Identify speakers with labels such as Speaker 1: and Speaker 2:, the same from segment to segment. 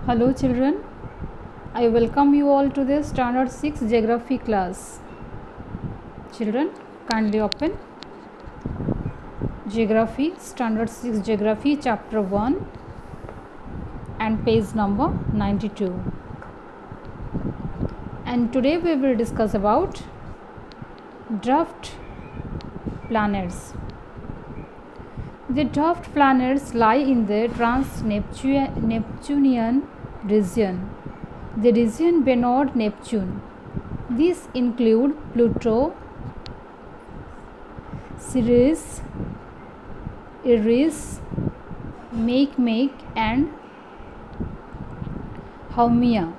Speaker 1: Hello children, I welcome you all to the Standard 6 Geography class. Children, kindly open Geography, Standard 6 Geography, Chapter 1 and page number 92. And today we will discuss about dwarf planets. The dwarf planets lie in the trans-Neptunian region, the region beyond Neptune. These include Pluto, Ceres, Eris, Makemake and Haumea.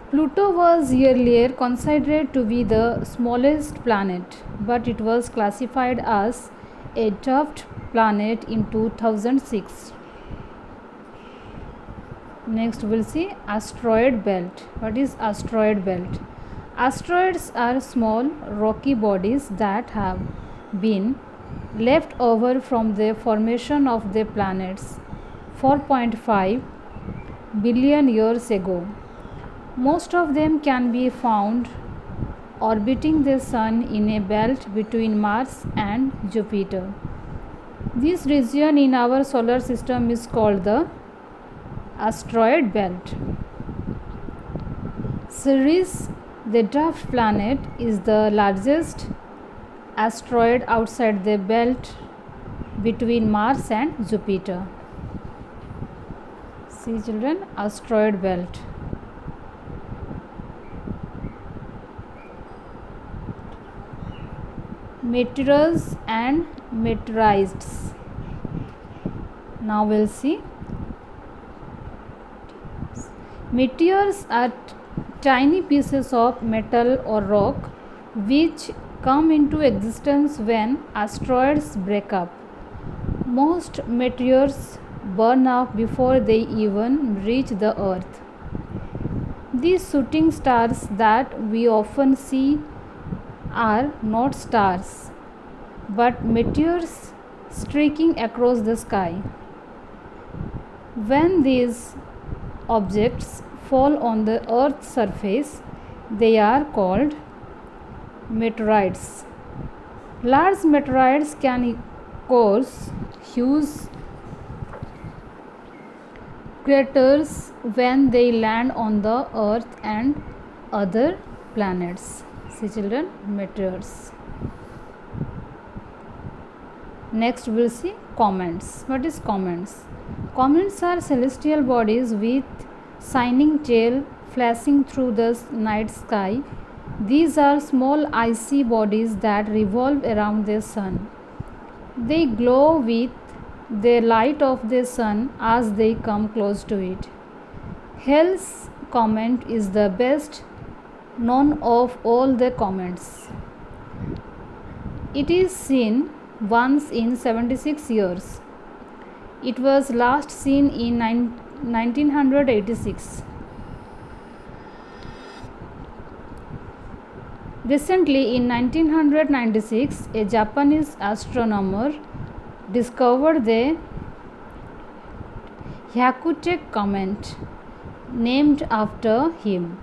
Speaker 1: Pluto was earlier considered to be the smallest planet, but it was classified as a dwarf planet in 2006. Next we'll see asteroid belt. What is asteroid belt? Asteroids are small rocky bodies that have been left over from the formation of the planets 4.5 billion years ago. Most of them can be found orbiting the Sun in a belt between Mars and Jupiter. This region in our solar system is called the asteroid belt. Ceres, the dwarf planet, is the largest asteroid outside the belt between Mars and Jupiter. See children, asteroid belt. Meteors and meteorites. Now we'll see. Meteors are tiny pieces of metal or rock which come into existence when asteroids break up. Most meteors burn up before they even reach the Earth. These shooting stars that we often see are not stars but meteors streaking across the sky. When these objects fall on the Earth's surface, they are called meteorites. Large meteorites can cause huge craters when they land on the Earth and other planets. See children, meteors. Next we'll see comets. What is comets? Comets are celestial bodies with shining tail flashing through the night sky. These are small icy bodies that revolve around the sun. They glow with the light of the sun as they come close to it. Halley's comet is the best known of all the comets. It is seen once in 76 years. It was last seen in 1986. Recently, in 1996, a Japanese astronomer discovered the Hyakutake comet, named after him,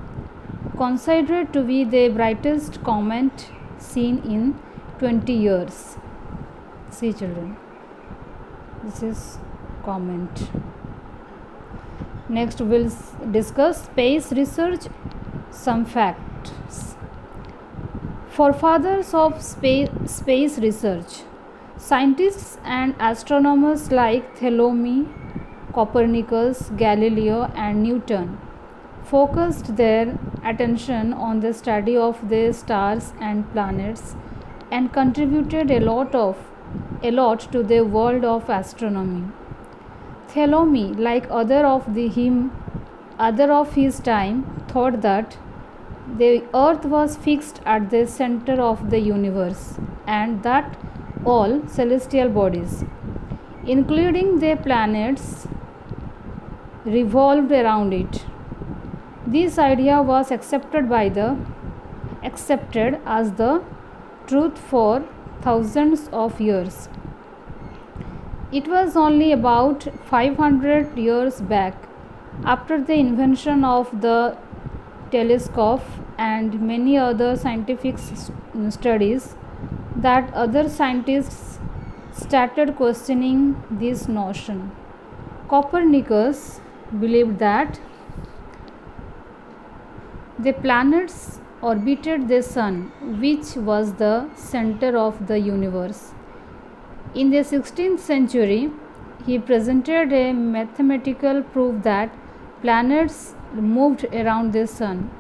Speaker 1: considered to be the brightest comet seen in 20 years. See children, this is comet. Next we'll discuss space research, some facts. Forefathers of space research. Scientists and astronomers like Ptolemy, Copernicus, Galileo and Newton focused their attention on the study of the stars and planets and contributed a lot to the world of astronomy. Ptolemy, like other of his time, thought that the earth was fixed at the center of the universe and that all celestial bodies, including the planets, revolved around it. This idea was accepted as the truth for thousands of years. It was only about 500 years back After the invention of the telescope and many other scientific studies, that other scientists started questioning this notion. Copernicus believed that the planets orbited the sun, which was the center of the universe. In the 16th century, he presented a mathematical proof that planets moved around the sun.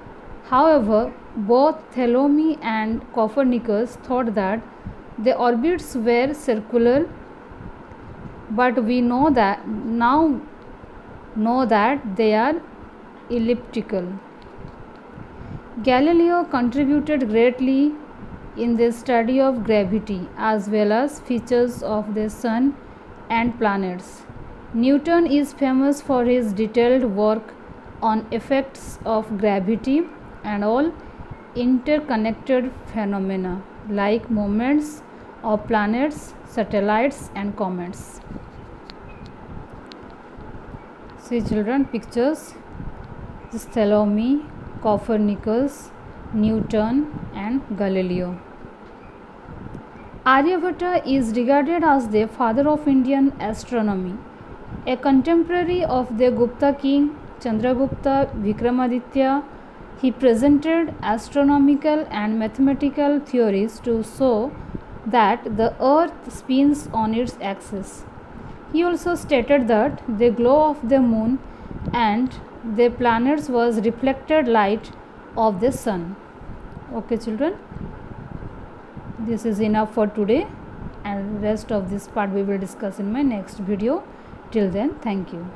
Speaker 1: However, both Ptolemy and Copernicus thought that the orbits were circular, but we know that they are elliptical. Galileo contributed greatly in the study of gravity as well as features of the sun and planets. Newton is famous for his detailed work on effects of gravity and all interconnected phenomena like movements of planets, satellites and comets. See children, pictures. This is Ptolemy, Copernicus, Newton and Galileo. Aryabhatta is regarded as the father of Indian astronomy. A contemporary of the Gupta king Chandragupta Vikramaditya, he presented astronomical and mathematical theories to show that the earth spins on its axis. He also stated that the glow of the moon and the planets was reflected light of the sun. Okay children, this is enough for today, and rest of this part we will discuss in my next video. Till then, thank you.